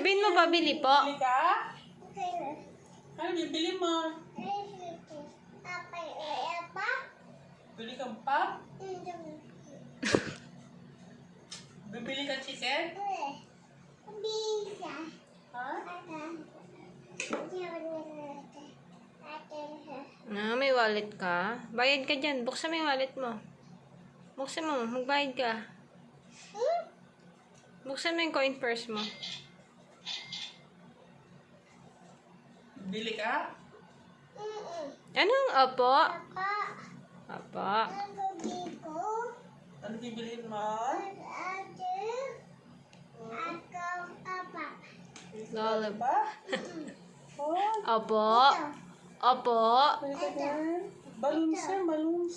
Sabihin mo, pabili po. Bili ka? Ano bibili mo? Bili kang pop? Bibili ka chicken? Ha? May wallet ka? Bayad ka dyan. Buksan mo yung wallet mo. Buksan mo. Magbayad ka. Buksan mo yung coin purse mo. Bili ka? Anong opo? Opo. Ano bibiliin mo? Lollipop. Ba? Oh, Opo. Opo. bili ka dyan. Balloons yan, balloons.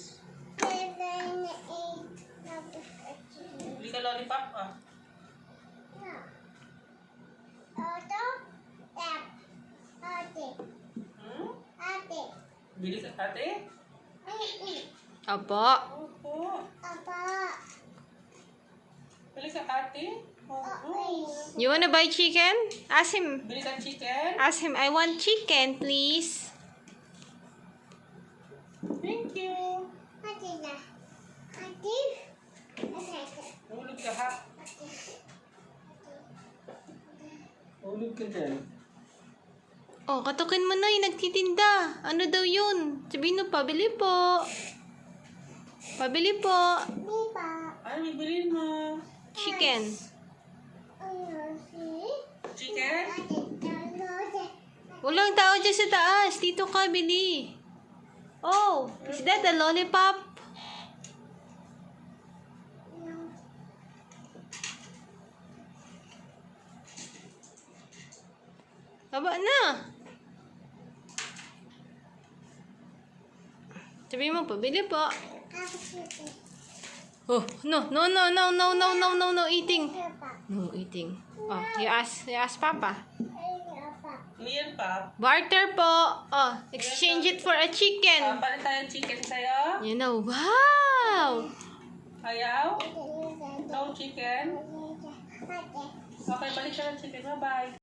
Bili ka lollipop ah. Hmm? Bili ka ate? Opo. Opo. Bili ka ate? Oo. You wanna buy chicken? Ask him. Bili ka chicken? Ask him, I want chicken, please. Thank you. Hulog ka ha? Hulog ka dyan. Oh, katukin mo na yung nagtitinda. Ano daw yun? Sabihin mo, pabili po. Pabili po. Ano bibiliin mo? Chicken. Chicken? Walang tao dyan sa taas. Dito ka, bili. Oh, is that a lollipop? Baba na. Sabihin mo, pabili po. Oh, no eating. No eating. Oh, you ask Papa. Ano yan pa? Barter po. Oh, exchange it for a chicken. Palit tayo ng chicken sa'yo? You know, wow! Ayaw? No chicken? Okay, balik ka ng chicken. Bye-bye.